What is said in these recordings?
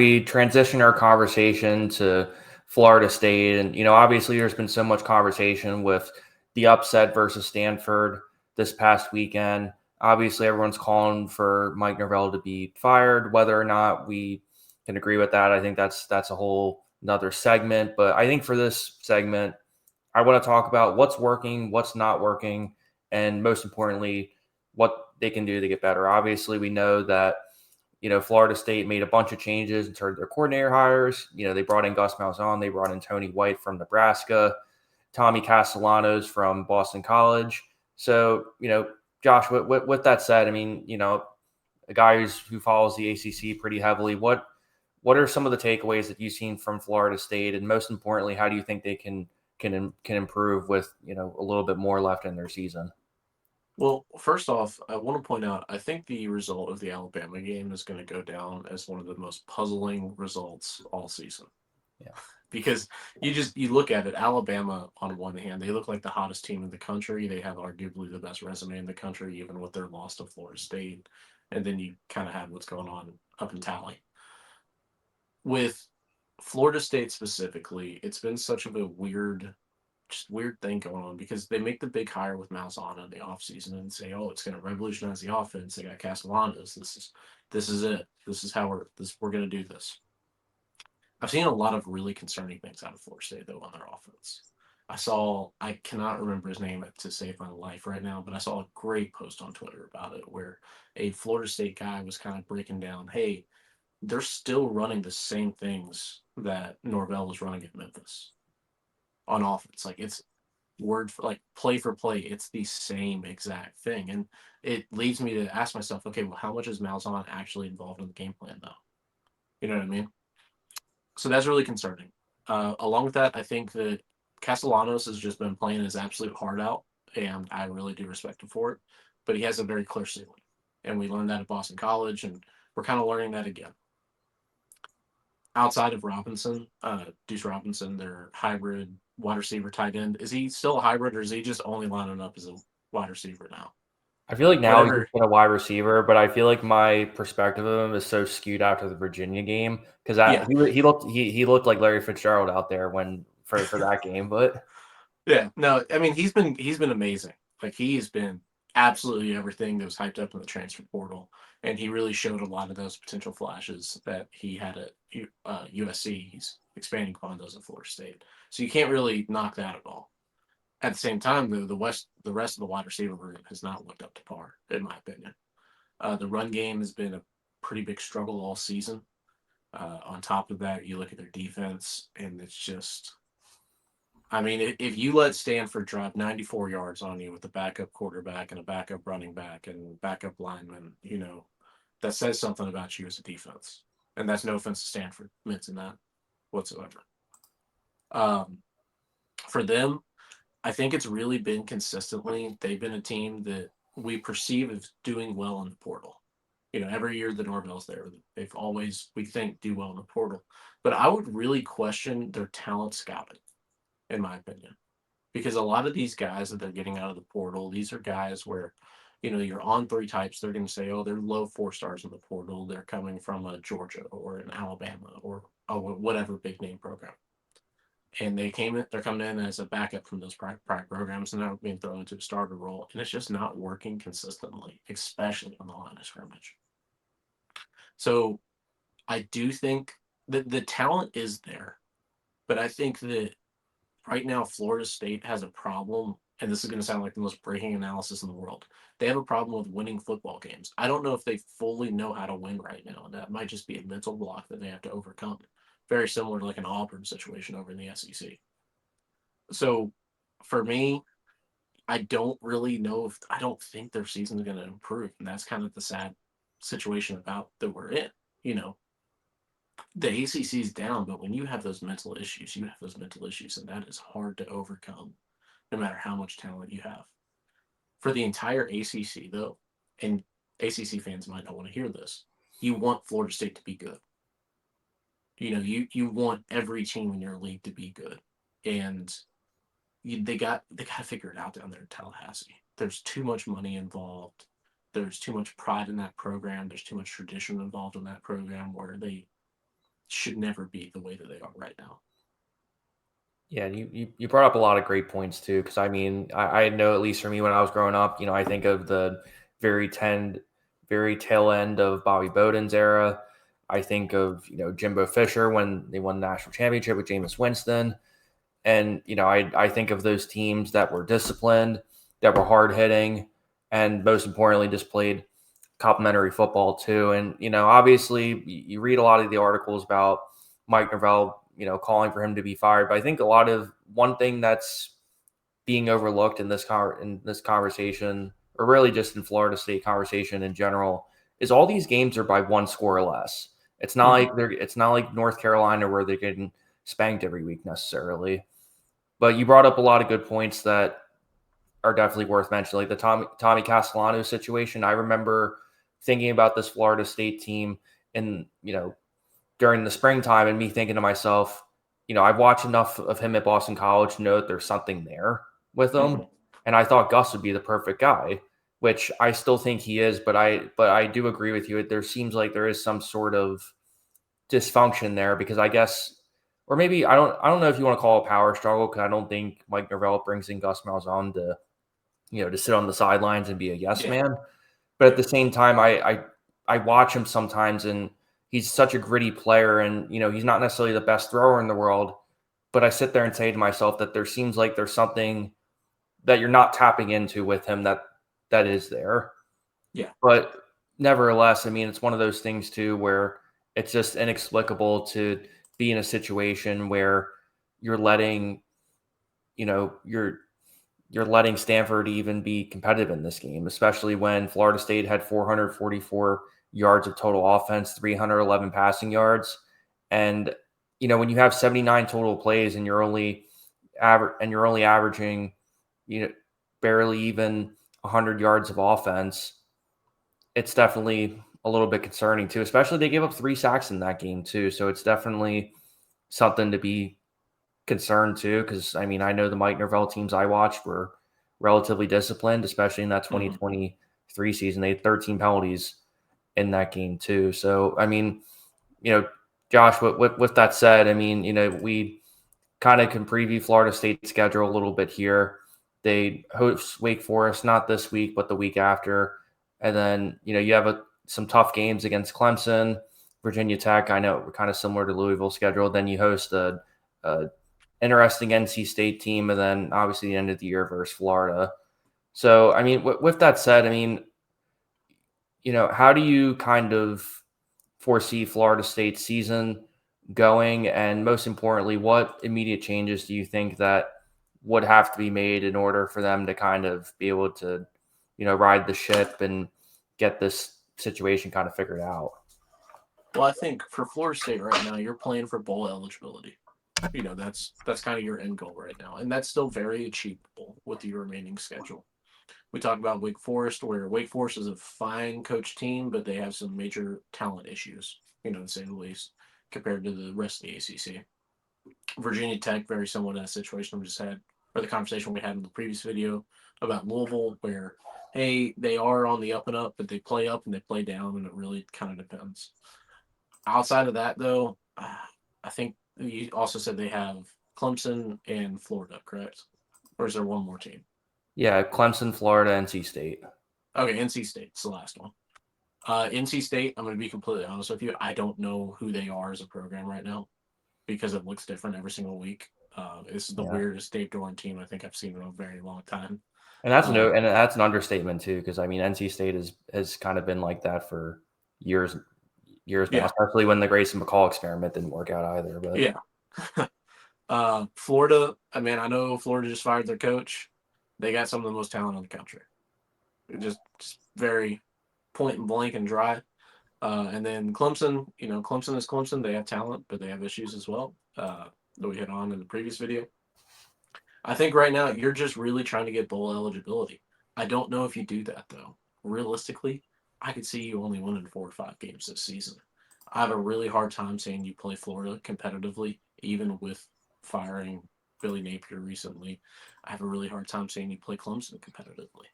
we transition our conversation to Florida State, and obviously there's been so much conversation with the upset versus Stanford this past weekend. Obviously, everyone's calling for Mike Norvell to be fired. Whether or not we can agree with that, I think that's a whole another segment. But I think for this segment, I want to talk about what's working, what's not working, and most importantly, what they can do to get better. Obviously, we know that Florida State made a bunch of changes in terms of their coordinator hires. They brought in Gus Malzahn, they brought in Tony White from Nebraska, Tommy Castellanos from Boston College. So, Josh, with that said, I mean, a guy who follows the ACC pretty heavily, what are some of the takeaways that you've seen from Florida State, and most importantly, how do you think they can improve with a little bit more left in their season? Well, first off, I want to point out I think the result of the Alabama game is going to go down as one of the most puzzling results all season. Yeah. Because you look at it, Alabama on one hand, they look like the hottest team in the country. They have arguably the best resume in the country, even with their loss to Florida State. And then you kind of have what's going on up in Tally. With Florida State specifically, it's been such of a weird thing going on because they make the big hire with Malzahn in the offseason and say, "Oh, it's going to revolutionize the offense." They got Castellanos. This is it. This is how we're going to do this. I've seen a lot of really concerning things out of Florida State though on their offense. I cannot remember his name to save my life right now, but I saw a great post on Twitter about it where a Florida State guy was kind of breaking down, hey, they're still running the same things that Norvell was running at Memphis on offense. Like it's word for like play for play, it's the same exact thing. And it leads me to ask myself, okay, well, how much is Malzahn actually involved in the game plan though? You know what I mean? So that's really concerning. Along with that, I think that Castellanos has just been playing his absolute heart out, and I really do respect him for it. But he has a very clear ceiling, and we learned that at Boston College, and we're kind of learning that again. Outside of Robinson, Deuce Robinson, their hybrid wide receiver tight end, is he still a hybrid, or is he just only lining up as a wide receiver now? I feel like now he's Whatever. just been a wide receiver, but I feel like my perspective of him is so skewed after the Virginia game because Yeah, he looked like Larry Fitzgerald out there when for that game. But yeah. No, I mean he's been amazing. Like he's been absolutely everything that was hyped up in the transfer portal, and he really showed a lot of those potential flashes that he had at USC. He's expanding upon those at Florida State, so you can't really knock that at all. At the same time, though, the rest of the wide receiver room has not looked up to par, in my opinion. The run game has been a pretty big struggle all season. On top of that, you look at their defense, and it's just I mean, if you let Stanford drop 94 yards on you with a backup quarterback and a backup running back and backup lineman, that says something about you as a defense. And that's no offense to Stanford, meant in that whatsoever. Um, for them, I think it's really been consistently, they've been a team that we perceive as doing well in the portal. Every year the Norvell's there, they've always, we think, do well in the portal. But I would really question their talent scouting, in my opinion, because a lot of these guys that they're getting out of the portal, these are guys where, you're on three types. They're going to say, oh, they're low 4 stars in the portal. They're coming from a Georgia or an Alabama or whatever big name program. And they're coming in as a backup from those prior programs and now being thrown into a starter role. And it's just not working consistently, especially on the line of scrimmage. So I do think that the talent is there, but I think that right now Florida State has a problem, and this is going to sound like the most breaking analysis in the world. They have a problem with winning football games. I don't know if they fully know how to win right now, and that might just be a mental block that they have to overcome. Very similar to like an Auburn situation over in the SEC. So for me, I don't really know if I don't think their season's going to improve, and that's kind of the sad situation about that we're in. You know, the ACC is down, but when you have those mental issues, you have those mental issues, and that is hard to overcome no matter how much talent you have. For the entire ACC, though, and ACC fans might not want to hear this, you want Florida State to be good. You want every team in your league to be good, and they got to figure it out down there in Tallahassee. There's too much money involved. There's too much pride in that program. There's too much tradition involved in that program where should never be the way that they are right now. Yeah, you brought up a lot of great points too, because I mean, I know at least for me when I was growing up, I think of the very tend, very tail end of Bobby Bowden's era. I think of Jimbo Fisher when they won the national championship with Jameis Winston, and I think of those teams that were disciplined, that were hard hitting, and most importantly, just played complimentary football too. And obviously, you read a lot of the articles about Mike Norvell, calling for him to be fired. But I think a lot of one thing that's being overlooked in this conversation, or really just in Florida State conversation in general, is all these games are by one score or less. It's not like North Carolina where they're getting spanked every week necessarily. But you brought up a lot of good points that are definitely worth mentioning, like the Tommy Castellanos situation. I remember thinking about this Florida State team in during the springtime, and me thinking to myself, I've watched enough of him at Boston College to know that there's something there with him, and I thought Gus would be the perfect guy, which I still think he is. But I do agree with you. There seems like there is some sort of dysfunction there because I guess. Or maybe I don't know if you want to call it a power struggle because I don't think Mike Norvell brings in Gus Malzahn to sit on the sidelines and be a yes man. But at the same time, I watch him sometimes, and he's such a gritty player, and he's not necessarily the best thrower in the world. But I sit there and say to myself that there seems like there's something that you're not tapping into with him that is there. Yeah. But nevertheless, I mean, it's one of those things too where it's just inexplicable to be in a situation where you're letting you're letting Stanford even be competitive in this game, especially when Florida State had 444 yards of total offense, 311 passing yards. And, when you have 79 total plays and you're only averaging, barely even 100 yards of offense, it's definitely a little bit concerning too, especially they gave up 3 sacks in that game too. So it's definitely something to be concerned too, because I mean, I know the Mike Norvell teams I watched were relatively disciplined, especially in that 2023 season. They had 13 penalties in that game too. So I mean, Josh, with that said, I mean, we kind of can preview Florida State's schedule a little bit here. They host Wake Forest not this week, but the week after, and then you have some tough games against Clemson, Virginia Tech. I know we're kind of similar to Louisville schedule. Then you host a interesting NC State team, and then obviously the end of the year versus Florida. So, I mean, with that said, I mean, how do you kind of foresee Florida State's season going? And most importantly, what immediate changes do you think that would have to be made in order for them to kind of be able to, ride the ship and get this situation kind of figured out? Well, I think for Florida State right now, you're playing for bowl eligibility. That's kind of your end goal right now, and that's still very achievable with the remaining schedule. We talk about Wake Forest, where Wake Forest is a fine coach team, but they have some major talent issues, to say the least, compared to the rest of the ACC. Virginia Tech, very similar to that situation we just had, or the conversation we had in the previous video about Louisville, where, hey, they are on the up and up, but they play up and they play down, and it really kind of depends. Outside of that, though, I think you also said they have Clemson and Florida, correct? Or is there one more team? Yeah, Clemson, Florida, NC State. Okay, NC State's the last one. NC State, I'm going to be completely honest with you. I don't know who they are as a program right now because it looks different every single week. This is the weirdest Dave Doran team I think I've seen in a very long time. And that's an understatement too, because I mean NC State has kind of been like that for years now, especially when the Grayson McCall experiment didn't work out either. But Florida, I mean, I know Florida just fired their coach. They got some of the most talent in the country. Just very point and blank and dry. And then Clemson, Clemson is Clemson. They have talent, but they have issues as well that we hit on in the previous video. I think right now you're just really trying to get bowl eligibility. I don't know if you do that, though. Realistically, I could see you only winning 4 or 5 games this season. I have a really hard time saying you play Florida competitively, even with firing Billy Napier recently. I have a really hard time saying you play Clemson competitively.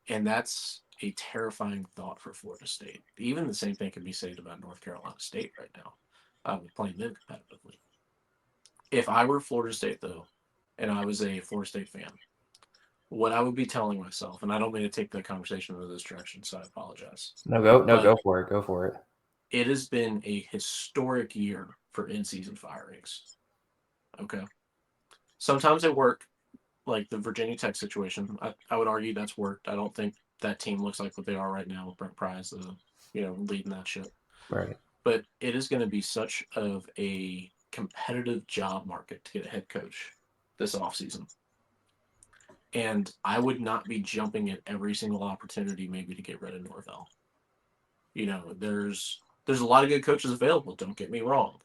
And that's a terrifying thought for Florida State. Even the same thing can be said about North Carolina State right now. I would play them competitively. If I were Florida State, though, and I was a Florida State fan, what I would be telling myself, and I don't mean to take the conversation in this direction, so I apologize. Go But for it. Go for it. it has been a historic year for in-season firings. Okay. Sometimes they work, like the Virginia Tech situation. I would argue that's worked. I don't think that team looks like what they are right now with Brent Pryce, leading that ship. Right. But it is going to be such of a competitive job market to get a head coach this offseason. And I would not be jumping at every single opportunity maybe to get rid of Norvell. There's a lot of good coaches available, don't get me wrong.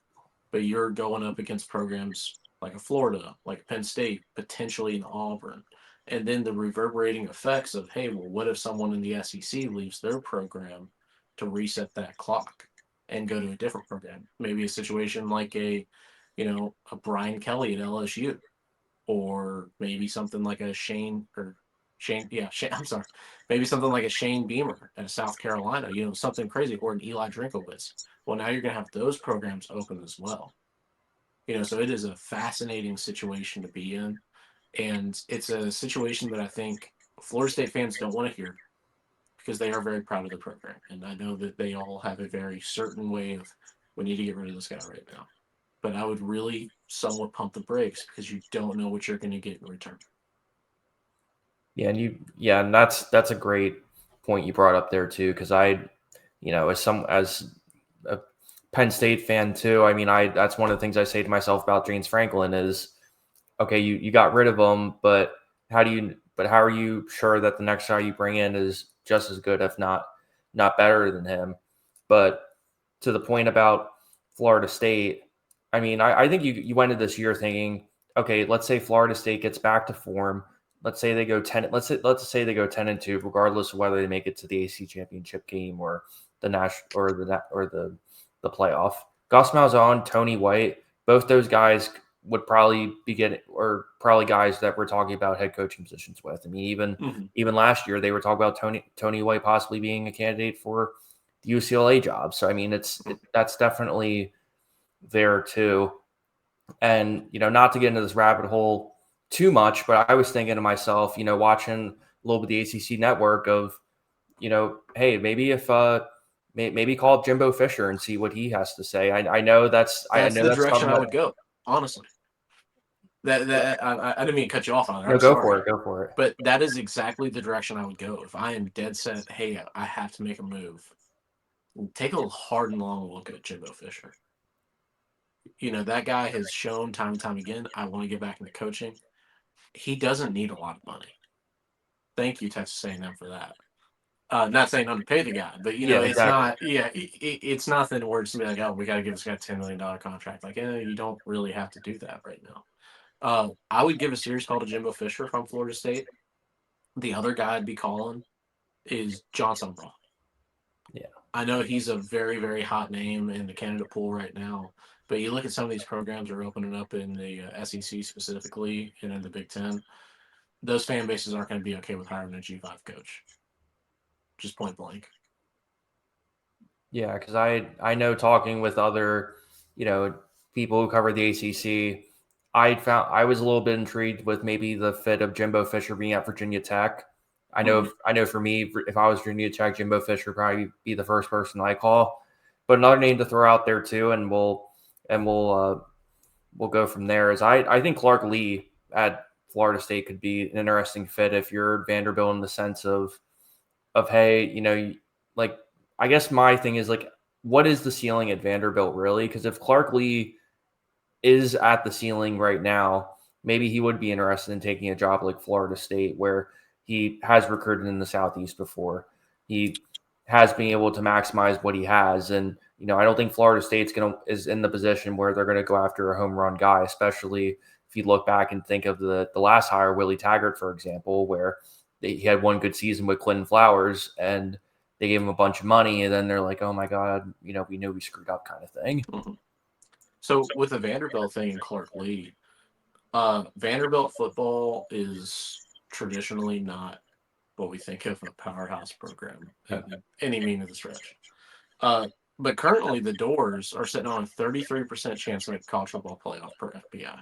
But you're going up against programs like a Florida, like Penn State, potentially in Auburn. And then the reverberating effects of, hey, well, what if someone in the SEC leaves their program to reset that clock and go to a different program? Maybe a situation like a Brian Kelly at LSU, or maybe something like a I'm sorry, maybe something like a Shane Beamer at South Carolina, something crazy, or an Eli Drinkowitz. Well, now you're going to have those programs open as well. So it is a fascinating situation to be in. And it's a situation that I think Florida State fans don't want to hear because they are very proud of the program. And I know that they all have a very certain way of, we need to get rid of this guy right now. But I would really somewhat pump the brakes because you don't know what you're going to get in return. And that's a great point you brought up there too, because as a Penn State fan too, I mean, that's one of the things I say to myself about James Franklin is, okay, you got rid of him, but how are you sure that the next guy you bring in is just as good, if not better than him? But to the point about Florida State, I mean, I think you went into this year thinking, okay, let's say Florida State gets back to form. Let's say they go 10. Let's say they go 10-2, regardless of whether they make it to the AC championship game or the the playoff. Gus Malzahn, Tony White, both those guys would probably probably guys that we're talking about head coaching positions with. I mean, even last year they were talking about Tony White possibly being a candidate for the UCLA job. So I mean, that's definitely there too. And not to get into this rabbit hole too much, but I was thinking to myself, watching a little bit of the ACC network of, hey, maybe if maybe call up Jimbo Fisher and see what he has to say. I know I That's know the that's direction something I that. would go, honestly. I didn't mean to cut you off on it. No, I'm go sorry. for it. Go for it. But that is exactly the direction I would go. If I am dead set, hey, I have to make a move, take a hard and long look at Jimbo Fisher. That guy has shown time and time again, I want to get back into coaching. He doesn't need a lot of money. Thank you, Texas A&M, for that. Not saying underpay the guy, but Yeah, it's exactly. not. Yeah, it's nothing where it's to be like, oh, we got to give this guy a $10 million contract. Like, you don't really have to do that right now. I would give a serious call to Jimbo Fisher from Florida State. The other guy I'd be calling is John Summerall. Yeah. I know he's a very, very hot name in the candidate pool right now, but you look at some of these programs that are opening up in the SEC specifically and in the Big Ten, those fan bases aren't going to be okay with hiring a G5 coach. Just point blank. Yeah, because I know talking with other, people who cover the ACC, I was a little bit intrigued with maybe the fit of Jimbo Fisher being at Virginia Tech. I know for me, if I was Virginia Tech, Jimbo Fisher would probably be the first person I call. But another name to throw out there too, and we'll go from there. Is I think Clark Lee at Florida State could be an interesting fit if you're Vanderbilt in the sense of hey, like I guess my thing is like, what is the ceiling at Vanderbilt really? Because if Clark Lee is at the ceiling right now, maybe he would be interested in taking a job like Florida State, where he has recruited in the Southeast before. He has been able to maximize what he has, and I don't think Florida State's is in the position where they're gonna go after a home run guy, especially if you look back and think of the last hire, Willie Taggart, for example, where he had one good season with Clinton Flowers, and they gave him a bunch of money, and then they're like, "Oh my God, we knew we screwed up," kind of thing. Mm-hmm. So with the Vanderbilt thing and Clark Lee, Vanderbilt football is traditionally not what we think of a powerhouse program in any mean of the stretch. But currently, the Doors are sitting on a 33% chance to make the college football playoff per FPI.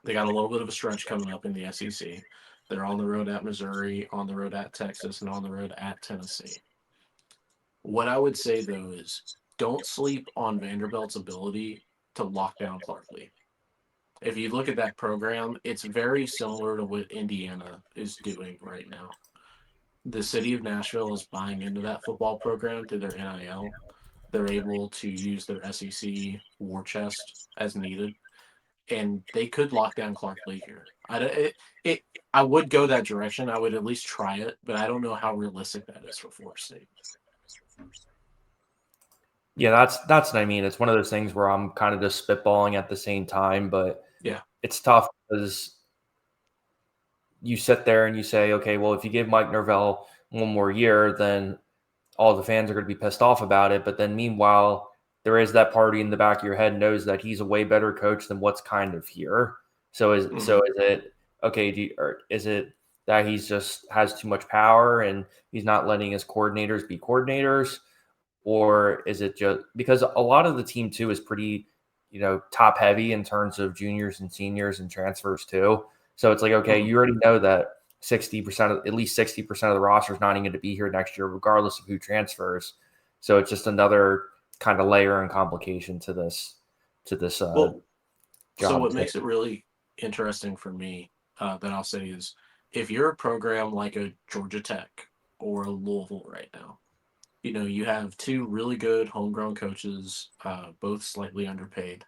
They got a little bit of a stretch coming up in the SEC. They're on the road at Missouri, on the road at Texas, and on the road at Tennessee. What I would say, though, is don't sleep on Vanderbilt's ability to lock down Clark Lee. If you look at that program, it's very similar to what Indiana is doing right now. The city of Nashville is buying into that football program through their NIL. They're able to use their SEC war chest as needed, and they could lock down Clark Lee here. I would go that direction. I would at least try it, but I don't know how realistic that is for Florida State. Yeah, that's what I mean. It's one of those things where I'm kind of just spitballing at the same time, but Yeah, it's tough because you sit there and you say, okay, well, if you give Mike Norvell one more year, then all the fans are going to be pissed off about it. But then meanwhile, there is that party in the back of your head knows that he's a way better coach than what's kind of here. So is it okay? Or is it that he's just has too much power and he's not letting his coordinators be coordinators, or is it just because a lot of the team too is pretty, top heavy in terms of juniors and seniors and transfers too. So it's like, okay, you already know that 60% of at least 60% of the roster is not even going to be here next year, regardless of who transfers. So it's just another kind of layer and complication to this well, so job. what makes it really interesting for me that I'll say is if you're a program like a Georgia Tech or a Louisville right now, you have two really good homegrown coaches, both slightly underpaid.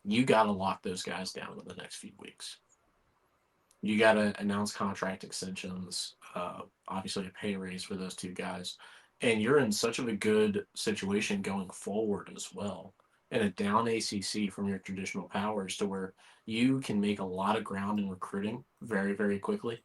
You got to lock those guys down in the next few weeks. You got to announce contract extensions, obviously a pay raise for those two guys. And you're in such of a good situation going forward as well. And a down ACC from your traditional powers to where you can make a lot of ground in recruiting very, very quickly.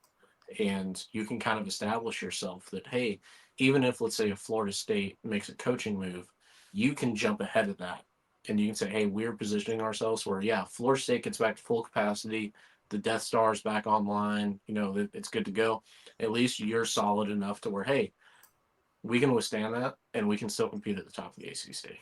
And you can kind of establish yourself that, hey, even if, let's say, a Florida State makes a coaching move, you can jump ahead of that. And you can say, hey, we're positioning ourselves where, yeah, Florida State gets back to full capacity the Death Star is back online, it's good to go. At least you're solid enough to where, hey, we can withstand that and we can still compete at the top of the ACC.